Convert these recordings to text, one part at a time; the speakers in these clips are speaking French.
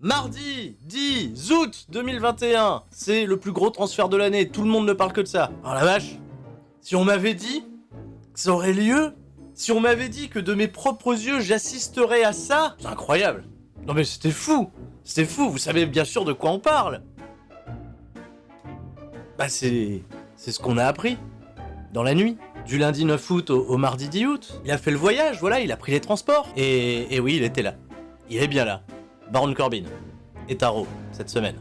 Mardi 10 août 2021, c'est le plus gros transfert de l'année, tout le monde ne parle que de ça. Alors la vache, si on m'avait dit que ça aurait lieu, si on m'avait dit que de mes propres yeux j'assisterais à ça, c'est incroyable. Non mais c'était fou, vous savez bien sûr de quoi on parle. Bah c'est ce qu'on a appris, dans la nuit. Du lundi 9 août au mardi 10 août. Il a fait le voyage, voilà, il a pris les transports. Et oui, il était là. Il est bien là. Baron Corbin est à Raw cette semaine.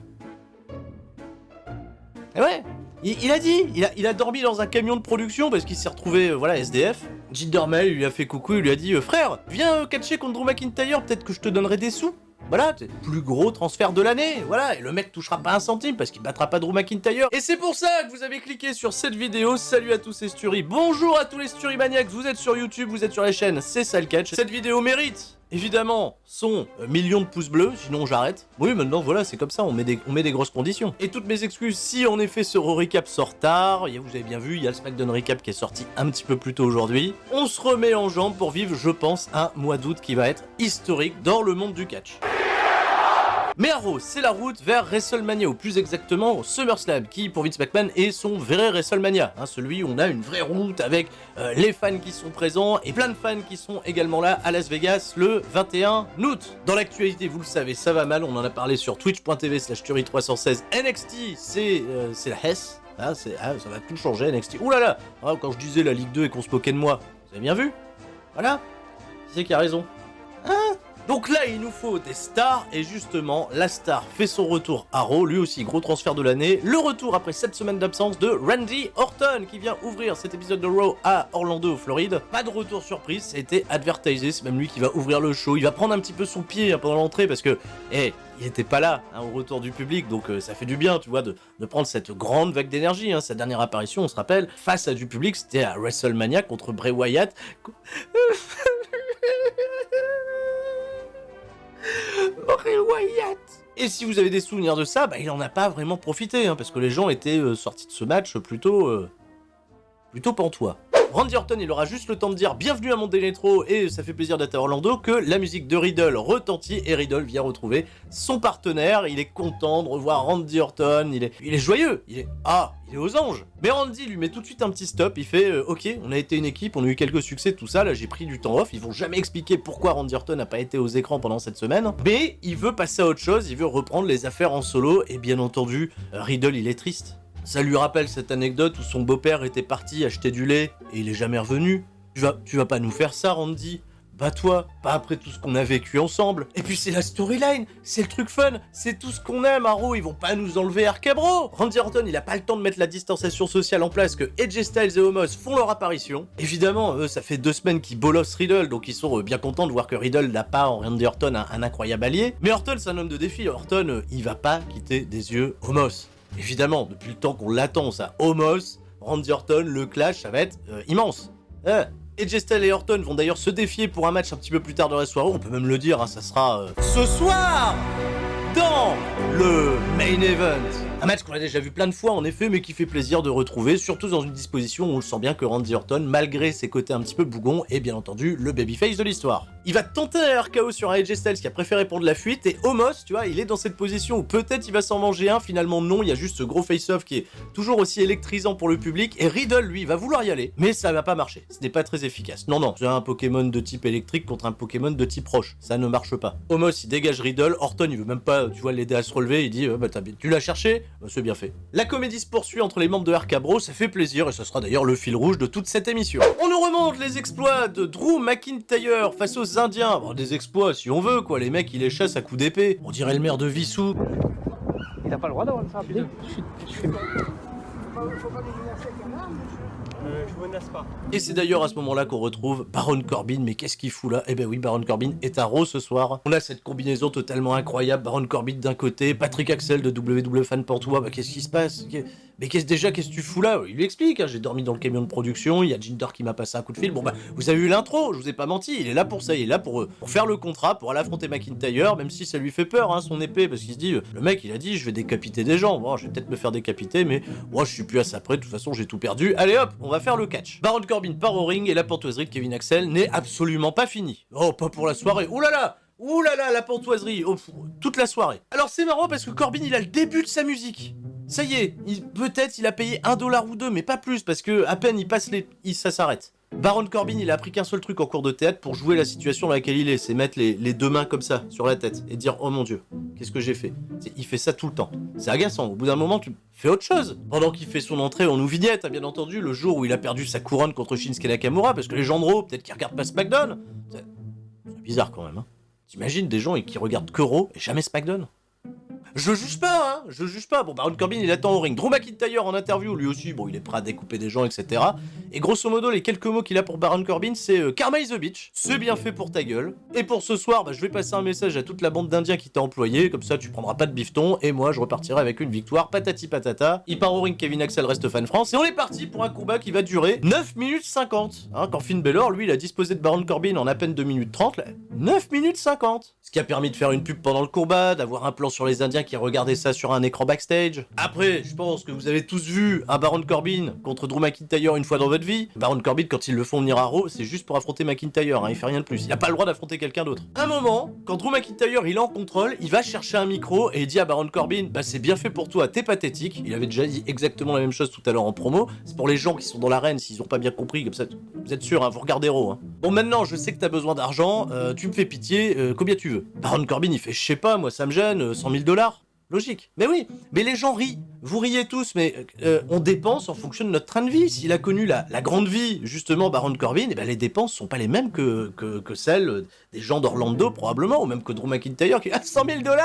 Et ouais, il a dit, il a dormi dans un camion de production parce qu'il s'est retrouvé, voilà, SDF. Jinder Mahal lui a fait coucou, il lui a dit frère, viens catcher contre Drew McIntyre, peut-être que je te donnerai des sous. Voilà, plus gros transfert de l'année, voilà, et le mec touchera pas un centime parce qu'il battra pas Drew McIntyre. Et c'est pour ça que vous avez cliqué sur cette vidéo. Salut à tous les Sturies, bonjour à tous les Stury Maniacs, vous êtes sur YouTube, vous êtes sur les chaînes, c'est ça le catch. Cette vidéo mérite évidemment son million de pouces bleus, sinon j'arrête. Oui, maintenant voilà, c'est comme ça, on met des grosses conditions. Et toutes mes excuses si en effet ce Raw Recap sort tard, vous avez bien vu, il y a le SmackDown Recap qui est sorti un petit peu plus tôt aujourd'hui. On se remet en jambes pour vivre, je pense, un mois d'août qui va être historique dans le monde du catch. Mais à Raw, c'est la route vers WrestleMania, ou plus exactement SummerSlam, qui pour Vince McMahon est son vrai WrestleMania, celui où on a une vraie route avec les fans qui sont présents et plein de fans qui sont également là à Las Vegas le 21 août. Dans l'actualité, vous le savez, ça va mal, on en a parlé sur twitch.tv/Tury316. NXT, c'est la Hesse, ça va tout changer NXT. Ouh là là, quand je disais la Ligue 2 et qu'on se moquait de moi, vous avez bien vu? Voilà, qui c'est qui a raison? Donc là, il nous faut des stars, et justement, la star fait son retour à Raw, lui aussi, gros transfert de l'année. Le retour après 7 semaines d'absence de Randy Orton, qui vient ouvrir cet épisode de Raw à Orlando, au Floride. Pas de retour surprise, ça a été advertisé, c'est même lui qui va ouvrir le show. Il va prendre un petit peu son pied pendant l'entrée, parce que, il était pas là au retour du public, donc ça fait du bien, tu vois, de prendre cette grande vague d'énergie. Sa dernière apparition, on se rappelle, face à du public, c'était à WrestleMania contre Bray Wyatt. Bray Wyatt. Et si vous avez des souvenirs de ça, il en a pas vraiment profité, parce que les gens étaient sortis de ce match plutôt pantois. Randy Orton, il aura juste le temps de dire bienvenue à Monday Nitro et ça fait plaisir d'être à Orlando que la musique de Riddle retentit et Riddle vient retrouver son partenaire. Il est content de revoir Randy Orton, il est joyeux, il est aux anges. Mais Randy lui met tout de suite un petit stop, il fait ok, on a été une équipe, on a eu quelques succès, tout ça, là j'ai pris du temps off, ils vont jamais expliquer pourquoi Randy Orton n'a pas été aux écrans pendant cette semaine, mais il veut passer à autre chose, il veut reprendre les affaires en solo et bien entendu, Riddle il est triste. Ça lui rappelle cette anecdote où son beau-père était parti acheter du lait et il est jamais revenu. Tu vas pas nous faire ça, Randy? Toi, pas après tout ce qu'on a vécu ensemble. Et puis c'est la storyline, c'est le truc fun, c'est tout ce qu'on aime à Raw, ils vont pas nous enlever RK-Bro. Randy Orton, il a pas le temps de mettre la distanciation sociale en place que AJ Styles et Omos font leur apparition. Évidemment, ça fait 2 semaines qu'ils bolossent Riddle, donc ils sont bien contents de voir que Riddle n'a pas en Randy Orton un incroyable allié. Mais Orton, c'est un homme de défi, Orton, il va pas quitter des yeux Omos. Évidemment, depuis le temps qu'on l'attend, ça, Omos, Randy Orton, le clash, ça va être immense. AJ Styles et Orton vont d'ailleurs se défier pour un match un petit peu plus tard dans la soirée, on peut même le dire, ça sera ce soir dans le main event. Un match qu'on a déjà vu plein de fois en effet, mais qui fait plaisir de retrouver, surtout dans une disposition où on le sent bien que Randy Orton, malgré ses côtés un petit peu bougons, est bien entendu le babyface de l'histoire. Il va tenter un RKO sur un AJ Styles qui a préféré prendre la fuite, et Omos, tu vois, il est dans cette position où peut-être il va s'en manger un, finalement non, il y a juste ce gros face-off qui est toujours aussi électrisant pour le public, et Riddle, lui, va vouloir y aller, mais ça va pas marcher, ce n'est pas très efficace. Non, c'est un Pokémon de type électrique contre un Pokémon de type roche, ça ne marche pas. Omos, il dégage Riddle, Orton, il veut même pas, tu vois, l'aider à se relever, il dit, tu l'as cherché, c'est bien fait. La comédie se poursuit entre les membres de RK-Bro, ça fait plaisir, et ce sera d'ailleurs le fil rouge de toute cette émission. On nous remonte les exploits de Drew McIntyre face aux Indiens. Bon, des exploits si on veut, quoi, les mecs ils les chassent à coups d'épée. On dirait le maire de Vissou. Il a pas le droit d'avoir une rapide. Je fais... Je menace pas. Et c'est d'ailleurs à ce moment-là qu'on retrouve Baron Corbin, mais qu'est-ce qu'il fout là? Eh ben oui, Baron Corbin est à Raw ce soir. On a cette combinaison totalement incroyable, Baron Corbin d'un côté, Patrick Axel de WWE Fan pour toi, qu'est-ce qui se passe? Mais qu'est-ce que tu fous là? Il lui explique, j'ai dormi dans le camion de production, il y a Jinder qui m'a passé un coup de fil, vous avez eu l'intro, je vous ai pas menti, il est là pour ça, il est là pour faire le contrat, pour aller affronter McIntyre, même si ça lui fait peur, son épée, parce qu'il se dit, le mec il a dit, je vais décapiter des gens, bon, je vais peut-être me faire décapiter, mais moi je suis plus à ça près, de toute façon j'ai tout perdu, allez hop, on va faire le catch. Baron Corbin part au ring et la pantoiserie de Kevin Axel n'est absolument pas finie. Oh, pas pour la soirée, oh là là! Ouh là là, la pantoiserie, oh, toute la soirée. Alors c'est marrant parce que Corbin, il a le début de sa musique. Ça y est, peut-être il a payé $1 ou 2, mais pas plus, parce que à peine il passe ça s'arrête. Baron Corbin, il a appris qu'un seul truc en cours de théâtre pour jouer la situation dans laquelle il est, c'est mettre les deux mains comme ça, sur la tête, et dire « Oh mon Dieu, qu'est-ce que j'ai fait ?» Il fait ça tout le temps. C'est agaçant, au bout d'un moment, tu fais autre chose. Pendant qu'il fait son entrée, on nous vignette, hein, bien entendu, le jour où il a perdu sa couronne contre Shinsuke Nakamura, parce que les gens de Raw, peut-être qu'ils regardent pas SmackDown. C'est bizarre quand même, hein. T'imagines des gens qui regardent que Raw et jamais SmackDown? Je juge pas, hein, je juge pas. Bon, Baron Corbin, il attend au ring. Drew McIntyre en interview, lui aussi, bon, il est prêt à découper des gens, etc. Et grosso modo, les quelques mots qu'il a pour Baron Corbin, c'est Karma is a bitch, c'est bien fait pour ta gueule. Et pour ce soir, je vais passer un message à toute la bande d'Indiens qui t'a employé, comme ça tu prendras pas de bifton, et moi je repartirai avec une victoire, patati patata. Il part au ring, Kevin Axel reste fan France, et on est parti pour un combat qui va durer 9 minutes 50. Hein, quand Finn Balor, lui, il a disposé de Baron Corbin en à peine 2 minutes 30, là, 9 minutes 50. Ce qui a permis de faire une pub pendant le combat, d'avoir un plan sur les Indiens qui regardaient ça sur un écran backstage. Après, je pense que vous avez tous vu un Baron Corbin contre Drew McIntyre une fois dans votre vie. Baron Corbin, quand ils le font venir à Raw, c'est juste pour affronter McIntyre, hein, il fait rien de plus. Il a pas le droit d'affronter quelqu'un d'autre. Un moment, quand Drew McIntyre il est en contrôle, il va chercher un micro et il dit à Baron Corbin, c'est bien fait pour toi, t'es pathétique. Il avait déjà dit exactement la même chose tout à l'heure en promo. C'est pour les gens qui sont dans l'arène, s'ils ont pas bien compris, comme ça, vous êtes sûr, hein, vous regardez Raw. Hein. Bon, maintenant, je sais que t'as besoin d'argent, tu me fais pitié, combien tu veux? Baron Corbin, il fait, je sais pas, moi ça me gêne, $100 000. Logique. Mais oui, mais les gens rient. Vous riez tous, mais on dépense en fonction de notre train de vie. S'il a connu la grande vie, justement, Baron Corbin, les dépenses sont pas les mêmes que celles des gens d'Orlando, probablement, ou même que Drew McIntyre, qui a $100 000.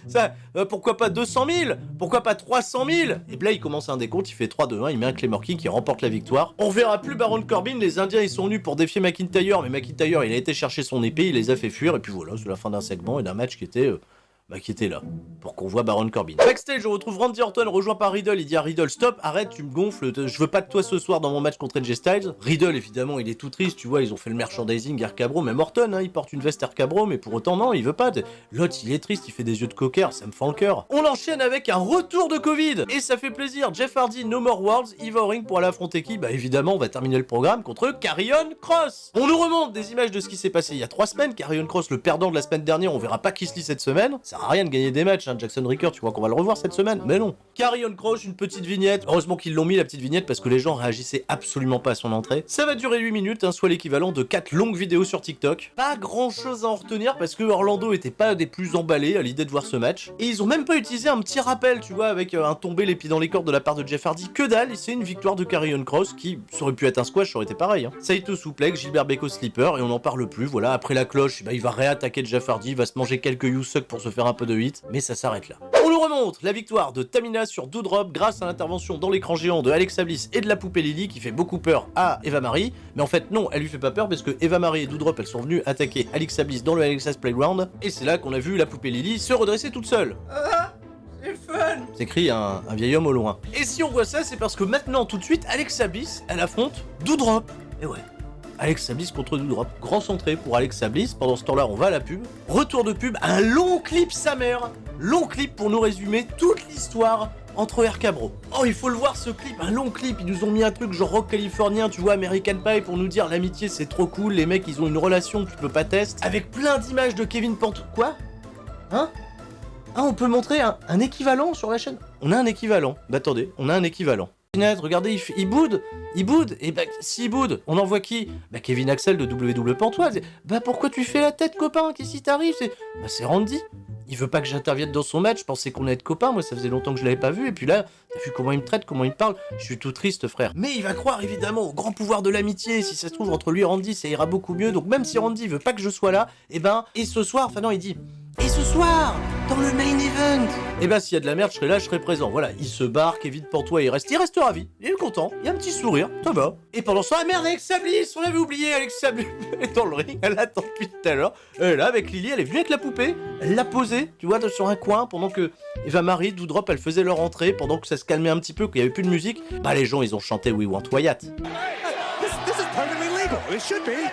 Ça, pourquoi pas 200 000? Pourquoi pas 300 000? Et puis là, il commence un décompte, il fait 3-2-1, il met un Claymore King qui remporte la victoire. On verra plus Baron Corbin, les Indiens, ils sont venus pour défier McIntyre, mais McIntyre, il a été chercher son épée, il les a fait fuir, et puis voilà, c'est la fin d'un segment et d'un match qui était là, pour qu'on voit Baron Corbin. Backstage, on retrouve Randy Orton rejoint par Riddle, il dit à Riddle, stop, arrête, tu me gonfles, je veux pas de toi ce soir dans mon match contre AJ Styles. Riddle, évidemment, il est tout triste, tu vois, ils ont fait le merchandising RK-Bro, même Orton, hein, il porte une veste RK-Bro, mais pour autant, non, il veut pas. L'autre, il est triste, il fait des yeux de cocker, ça me fend le cœur. On enchaîne avec un retour de Covid, et ça fait plaisir, Jeff Hardy, No More Worlds, il va au ring pour aller affronter qui? Évidemment, on va terminer le programme contre Karrion Kross. On nous remonte des images de ce qui s'est passé il y a 3 semaines, Karrion Kross, le perdant de la semaine dernière, on verra pas qui se lit cette semaine, ça sert à rien de gagner des matchs, hein. Jackson Ricker, tu vois qu'on va le revoir cette semaine, mais non. Karrion Kross, une petite vignette, heureusement qu'ils l'ont mis la petite vignette parce que les gens réagissaient absolument pas à son entrée. Ça va durer 8 minutes, hein, soit l'équivalent de 4 longues vidéos sur TikTok. Pas grand chose à en retenir parce que Orlando était pas des plus emballés à l'idée de voir ce match. Et ils ont même pas utilisé un petit rappel, tu vois, avec un tombé les pieds dans les cordes de la part de Jeff Hardy. Que dalle, et c'est une victoire de Karrion Kross qui, ça aurait pu être un squash, ça aurait été pareil. Hein. Saito Suplex, Gilbert Beko Slipper, et on n'en parle plus, voilà. Après la cloche, il va réattaquer Jeff Hardy, il va se manger quelques you-suck pour se faire un peu de hit, mais ça s'arrête là. On nous remonte la victoire de Tamina sur Doudrop grâce à l'intervention dans l'écran géant de Alexa Bliss et de la poupée Lily qui fait beaucoup peur à Eva Marie, mais en fait non, elle lui fait pas peur parce que Eva Marie et Doudrop elles sont venues attaquer Alexa Bliss dans le Alexa's Playground, et c'est là qu'on a vu la poupée Lily se redresser toute seule. C'est fun! S'écrit un vieil homme au loin. Et si on voit ça, c'est parce que maintenant, tout de suite, Alexa Bliss, elle affronte Doudrop. Et ouais. Alexa Bliss contre Doudrop. Grand centré pour Alexa Bliss. Pendant ce temps-là, on va à la pub. Retour de pub, un long clip sa mère. Long clip pour nous résumer toute l'histoire entre RK-Bro. Oh, il faut le voir ce clip, un long clip. Ils nous ont mis un truc genre rock californien, tu vois, American Pie, pour nous dire l'amitié c'est trop cool, les mecs ils ont une relation que tu peux pas tester. Avec plein d'images de Kevin Pantou. Quoi? Hein? Ah, on peut montrer un équivalent sur la chaîne? On a un équivalent. Attendez, on a un équivalent. Regardez, il boude, et s'il boude, on envoie qui? Kevin Axel de WWE Pantoise. Pourquoi tu fais la tête, copain? Qu'est-ce qui t'arrive? C'est Randy. Il veut pas que j'intervienne dans son match, je pensais qu'on allait être copains, moi ça faisait longtemps que je l'avais pas vu, et puis là, t'as vu comment il me traite, comment il me parle, je suis tout triste, frère. Mais il va croire évidemment au grand pouvoir de l'amitié, si ça se trouve entre lui et Randy, ça ira beaucoup mieux, donc même si Randy veut pas que je sois là, et ce soir, enfin non, il dit... Et ce soir, dans le main event, s'il y a de la merde, je serai là, je serai présent. Voilà, il se barre, Kevin Pantois, il reste ravi, il est content, il y a un petit sourire, ça va. Et pendant ce temps, merde, Alexa Bliss, on avait oublié, Alexa Bliss est dans le ring, elle attend depuis tout à l'heure. Elle est là avec Lily, elle est venue avec la poupée, elle l'a posée, tu vois, sur un coin, pendant que Eva Marie, Doudrop, elle faisait leur entrée, pendant que ça se calmait un petit peu, qu'il y avait plus de musique. Les gens, ils ont chanté We Want Wyatt. This is perfectly legal. It should be.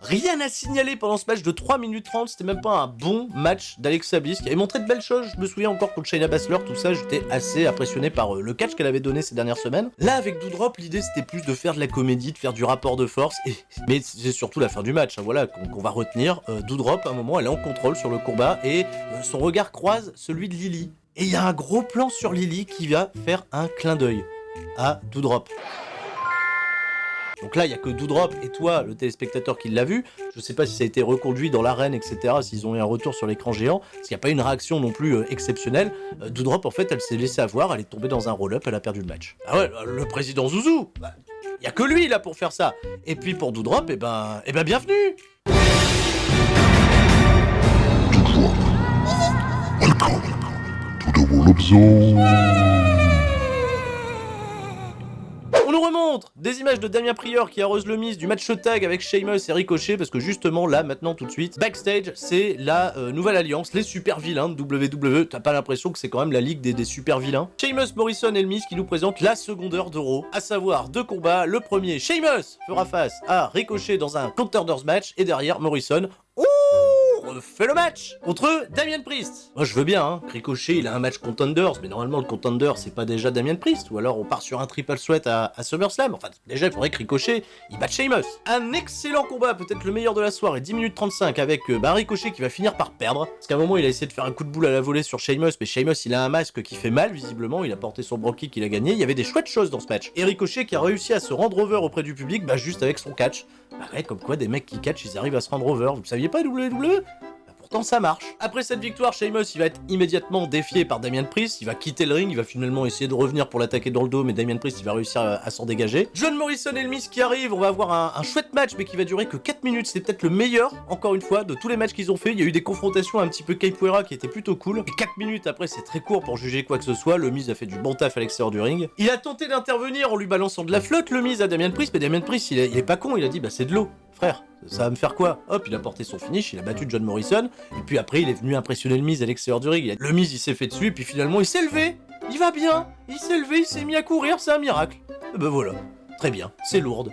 Rien à signaler pendant ce match de 3 minutes 30, c'était même pas un bon match d'Alexa Bliss, qui avait montré de belles choses, je me souviens encore contre Shayna Baszler, tout ça, j'étais assez impressionné par le catch qu'elle avait donné ces dernières semaines. Là, avec Doudrop, l'idée c'était plus de faire de la comédie, de faire du rapport de force, mais c'est surtout la fin du match, hein, voilà, qu'on va retenir. Doudrop, à un moment, elle est en contrôle sur le combat, et son regard croise celui de Lily. Et il y a un gros plan sur Lily qui va faire un clin d'œil à Doudrop. Donc là, il n'y a que Doudrop et toi, le téléspectateur, qui l'a vu. Je sais pas si ça a été reconduit dans l'arène, etc., s'ils ont eu un retour sur l'écran géant, parce qu'il n'y a pas une réaction non plus exceptionnelle. Doudrop, en fait, elle s'est laissée avoir, elle est tombée dans un roll-up, elle a perdu le match. Ah ouais, le président Zouzou, il n'y a que lui, là, pour faire ça. Et puis pour Doudrop, eh ben bienvenue. Welcome to the Roll-Up Zone. On nous remontre des images de Damien Prieur qui arrose le Miz du match tag avec Sheamus et Ricochet, parce que justement là, maintenant, tout de suite, backstage, c'est la nouvelle alliance, les super vilains de WWE. T'as pas l'impression que c'est quand même la ligue des super vilains. Sheamus, Morrison et le Miz qui nous présentent la seconde heure de Raw, à savoir deux combats. Le premier, Sheamus fera face à Ricochet dans un Contenders match, et derrière Morrison, refait le match contre Damien Priest. Moi je veux bien, hein. Ricochet il a un match Contenders, mais normalement le Contender c'est pas déjà Damien Priest, ou alors on part sur un triple sweat à SummerSlam. Enfin déjà il faudrait que Ricochet il batte Sheamus. Un excellent combat, peut-être le meilleur de la soirée, 10 minutes 35 avec Ricochet qui va finir par perdre, parce qu'à un moment il a essayé de faire un coup de boule à la volée sur Sheamus, mais Sheamus il a un masque qui fait mal visiblement, il a porté son bro kick, il a gagné, il y avait des chouettes choses dans ce match. Et Ricochet qui a réussi à se rendre over auprès du public, juste avec son catch. Ouais, comme quoi des mecs qui catch ils arrivent à se rendre over, vous le saviez pas WWE? Pourtant ça marche. Après cette victoire, Sheamus il va être immédiatement défié par Damien Priest, il va quitter le ring, il va finalement essayer de revenir pour l'attaquer dans le dos, mais Damien Priest il va réussir à s'en dégager. John Morrison et le Miz qui arrivent, on va avoir un chouette match mais qui va durer que 4 minutes, c'est peut-être le meilleur, encore une fois, de tous les matchs qu'ils ont fait. Il y a eu des confrontations un petit peu capoeira qui étaient plutôt cool, et 4 minutes après c'est très court pour juger quoi que ce soit. Le Miz a fait du bon taf à l'extérieur du ring. Il a tenté d'intervenir en lui balançant de la flotte, le Miz à Damien Priest, mais Damien Priest il est pas con, il a dit c'est de l'eau. Frère, ça va me faire quoi? Hop, il a porté son finish, il a battu John Morrison, et puis après il est venu impressionner le Miz à l'extérieur du ring. Le Miz il s'est fait dessus, et puis finalement il s'est levé, il va bien, il s'est levé, il s'est mis à courir, c'est un miracle. Et ben voilà, très bien, c'est lourd.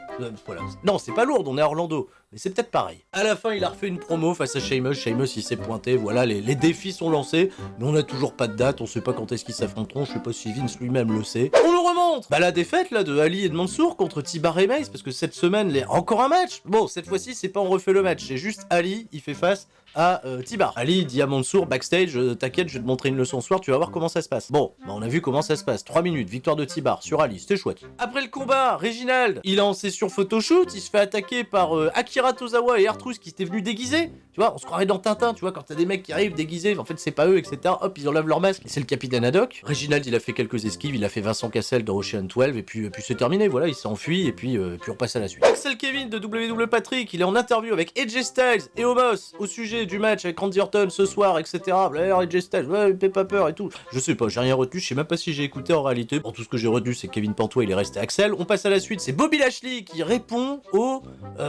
Voilà. Non, c'est pas lourd, on est à Orlando, mais c'est peut-être pareil. À la fin, il a refait une promo face à Sheamus, Sheamus il s'est pointé, voilà, les défis sont lancés, mais on a toujours pas de date, on sait pas quand est-ce qu'ils s'affronteront, je sais pas si Vince lui-même le sait. On nous remonte la défaite là de Ali et de Mansour contre T-Bar et Mace, parce que cette semaine, encore un match. Bon, cette fois-ci, c'est pas on refait le match, c'est juste Ali, il fait face à T-Bar. Ali dit à Mansour backstage, t'inquiète, je vais te montrer une leçon ce soir, tu vas voir comment ça se passe. Bon, on a vu comment ça se passe, 3 minutes, victoire de T-Bar sur Ali, c'était chouette. Après le combat, Reginald, il est en session photoshoot, il se fait attaquer par Akira Tozawa et R-Truth qui étaient venus déguisés. Tu vois, on se croirait dans Tintin, tu vois, quand t'as des mecs qui arrivent déguisés, en fait c'est pas eux, etc. Hop, ils enlèvent leur masque, et c'est le capitaine Haddock. Reginald, il a fait quelques esquives, il a fait Vincent Cassel dans Ocean 12, et puis c'est terminé, voilà, il s'est enfui, et puis on passe à la suite. Axel Kevin de WWE Patrick, il est en interview avec AJ Styles et Omos au sujet du match avec Randy Orton ce soir, etc. Alors AJ Styles, ouais, fais pas peur et tout. Je sais pas, j'ai rien retenu, je sais même pas si j'ai écouté en réalité. Bon, tout ce que j'ai retenu, c'est Kevin Pantois, il est resté Axel. On passe à la suite, c'est Bobby Lashley qui répond au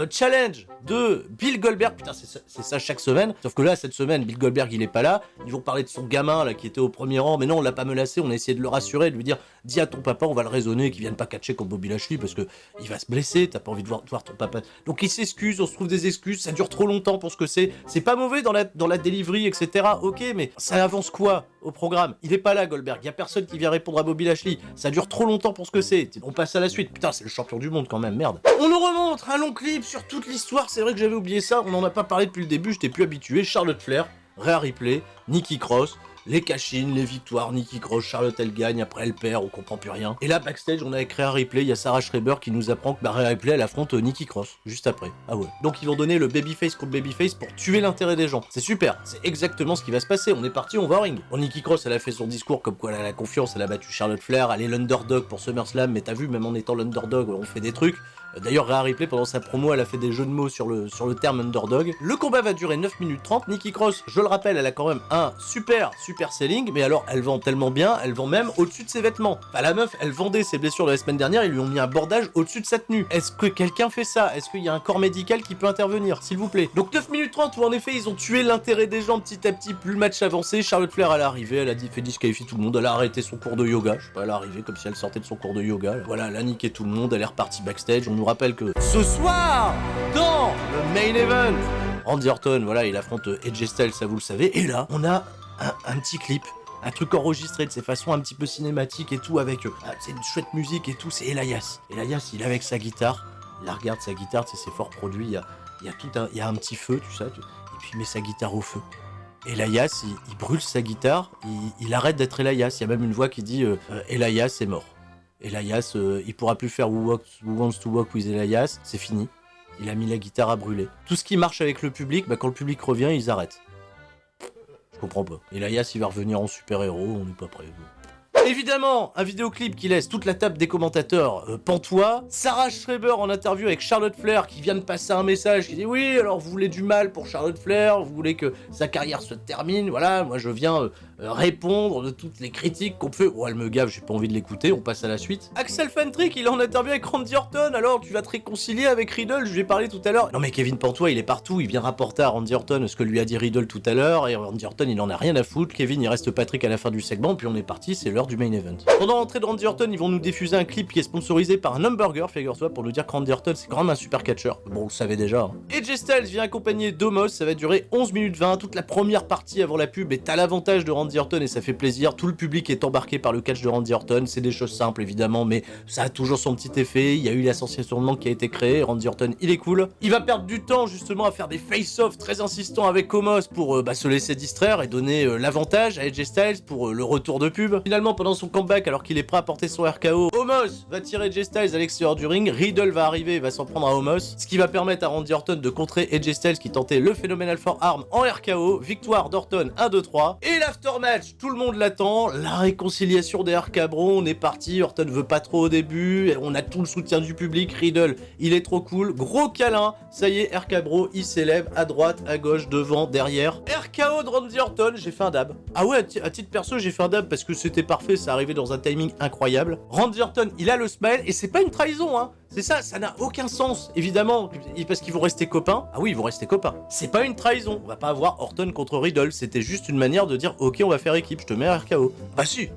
challenge de Bill Goldberg. Putain, c'est ça chaque semaine. Sauf que là, cette semaine, Bill Goldberg, il est pas là. Ils vont parler de son gamin, là, qui était au premier rang. Mais non, on l'a pas menacé. On a essayé de le rassurer, de lui dire, dis à ton papa, on va le raisonner, qu'il vienne pas catcher comme Bobby Lashley, parce que il va se blesser. T'as pas envie de voir ton papa. Donc il s'excuse, on se trouve des excuses. Ça dure trop longtemps pour ce que c'est. C'est pas mauvais dans la delivery, etc. Ok, mais ça avance quoi au programme? Il est pas là, Goldberg. Y a personne qui vient répondre à Bobby Lashley. Ça dure trop longtemps pour ce que c'est. On passe à la suite. Putain, c'est le champion du monde quand même, merde. On nous remontre un long clip sur toute l'histoire. C'est vrai que j'avais oublié ça. On en a pas parlé depuis le début. J'étais plus habitué. Charlotte Flair, Rhea Ripley, Nikki Cross. Les cash-in, les victoires, Nikki Cross, Charlotte elle gagne, après elle perd, on comprend plus rien. Et là, backstage, on a écrit un replay, il y a Sarah Schreiber qui nous apprend que Rhea Ripley, elle affronte Nikki Cross, juste après. Ah ouais. Donc ils vont donner le babyface contre babyface pour tuer l'intérêt des gens. C'est super, c'est exactement ce qui va se passer, on est parti, on va au ring. Bon, Nikki Cross, elle a fait son discours comme quoi elle a la confiance, elle a battu Charlotte Flair, elle est l'underdog pour SummerSlam, mais t'as vu, même en étant l'underdog, on fait des trucs. D'ailleurs, Rhea Ripley, pendant sa promo, elle a fait des jeux de mots sur le terme underdog. Le combat va durer 9 minutes 30. Nikki Cross, je le rappelle, elle a quand même un super selling, mais alors, elle vend tellement bien, elle vend même au-dessus de ses vêtements. Enfin, la meuf, elle vendait ses blessures de la semaine dernière, ils lui ont mis un bordage au-dessus de sa tenue. Est-ce que quelqu'un fait ça? Est-ce qu'il y a un corps médical qui peut intervenir, s'il vous plaît? Donc 9 minutes 30, où en effet, ils ont tué l'intérêt des gens petit à petit, plus le match avançait. Charlotte Flair, elle est arrivée, elle a fait disqualifier tout le monde, elle a arrêté son cours de yoga. Je sais pas, elle est arrivée comme si elle sortait de son cours de yoga. Voilà, elle a niqué tout le monde, elle est repartie backstage, on nous rappelle que ce soir, dans le main event, Randy Orton, voilà, il affronte AJ Styles, ça vous le savez, et là, on a un petit clip. Un truc enregistré de ces façons un petit peu cinématiques et tout avec c'est une chouette musique et tout, c'est Elias. Elias, il est avec sa guitare, il regarde sa guitare, tu sais, c'est fort produit, il y a un petit feu, tu sais, et puis il met sa guitare au feu. Elias, il brûle sa guitare, il arrête d'être Elias, il y a même une voix qui dit Elias est mort. Elias, il pourra plus faire Who Wants to Walk with Elias, c'est fini. Il a mis la guitare à brûler. Tout ce qui marche avec le public, quand le public revient, ils arrêtent. Je comprends pas. Elias, il va revenir en super-héros, on n'est pas prêt. Évidemment, un vidéoclip qui laisse toute la table des commentateurs pantois. Sarah Schreiber en interview avec Charlotte Flair qui vient de passer un message qui dit oui, alors vous voulez du mal pour Charlotte Flair, vous voulez que sa carrière se termine, voilà, moi je viens répondre de toutes les critiques qu'on fait. Oh, elle me gave, j'ai pas envie de l'écouter, on passe à la suite. Axel Fentrick, il est en interview avec Randy Orton, alors tu vas te réconcilier avec Riddle, je lui ai parlé tout à l'heure. Non mais Kevin Pantois, il est partout, il vient rapporter à Randy Orton ce que lui a dit Riddle tout à l'heure, et Randy Orton, il en a rien à foutre. Kevin, il reste Patrick à la fin du segment, puis on est parti, c'est l'heure du main event. Pendant l'entrée de Randy Orton, ils vont nous diffuser un clip qui est sponsorisé par un hamburger, figure-toi, pour nous dire que Randy Orton, c'est quand même un super catcheur. Bon, vous le savez déjà. Hein. AJ Styles vient accompagner d'Omos, ça va durer 11 minutes 20, toute la première partie avant la pub, et t'as l'avantage de Randy Orton, et ça fait plaisir. Tout le public est embarqué par le catch de Randy Orton, c'est des choses simples évidemment, mais ça a toujours son petit effet, il y a eu la sensation de manque qui a été créée, Randy Orton, il est cool. Il va perdre du temps justement à faire des face-off très insistants avec Omos pour se laisser distraire et donner l'avantage à AJ Styles pour le retour de pub. Finalement, pendant son comeback, alors qu'il est prêt à porter son RKO, Omos va tirer AJ Styles à l'extérieur du ring, Riddle va arriver et va s'en prendre à Omos, ce qui va permettre à Randy Orton de contrer AJ Styles qui tentait le Phenomenal Forearm en RKO, victoire d'Orton 1-2-3, et l'aftermatch, tout le monde l'attend, la réconciliation des RK Bro, on est parti, Orton veut pas trop au début, on a tout le soutien du public, Riddle, il est trop cool, gros câlin, ça y est, RK Bro, il s'élève à droite, à gauche, devant, derrière, RKO de Randy Orton, j'ai fait un dab. Ah ouais, à titre perso, j'ai fait un dab parce que c'était parfait, ça arrivait dans un timing incroyable. Randy Orton, il a le smile, et c'est pas une trahison, hein. C'est ça n'a aucun sens, évidemment, parce qu'ils vont rester copains. Ah oui, ils vont rester copains. C'est pas une trahison, on va pas avoir Orton contre Riddle, c'était juste une manière de dire, ok, on va faire équipe, je te mets à RKO. Bah si,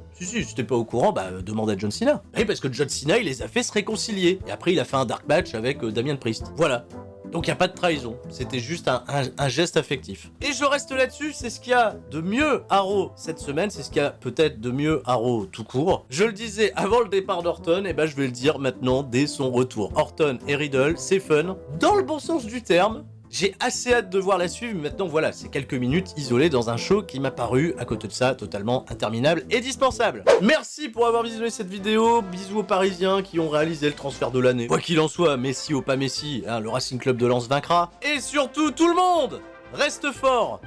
t'es pas au courant, bah demande à John Cena. Oui, parce que John Cena, il les a fait se réconcilier, et après il a fait un dark match avec Damien Priest. Voilà. Donc il n'y a pas de trahison, c'était juste un geste affectif. Et je reste là-dessus, c'est ce qu'il y a de mieux à Raw cette semaine, c'est ce qu'il y a peut-être de mieux à Raw tout court. Je le disais avant le départ d'Orton, et ben je vais le dire maintenant dès son retour. Orton et Riddle, c'est fun, dans le bon sens du terme. J'ai assez hâte de voir la suivre, mais maintenant voilà, c'est quelques minutes isolées dans un show qui m'a paru, à côté de ça, totalement interminable et dispensable. Merci pour avoir visionné cette vidéo, bisous aux Parisiens qui ont réalisé le transfert de l'année. Quoi qu'il en soit, Messi ou pas Messi, hein, le Racing Club de Lens vaincra. Et surtout, tout le monde reste fort.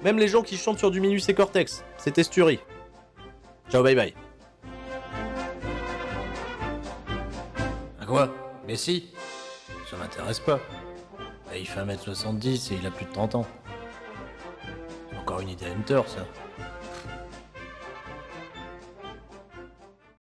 Même les gens qui chantent sur du Minus et Cortex, c'était Sturi. Ciao, bye bye. À quoi? Messi? Ça m'intéresse pas. Il fait 1m70 et il a plus de 30 ans. C'est encore une idée Hunter, ça.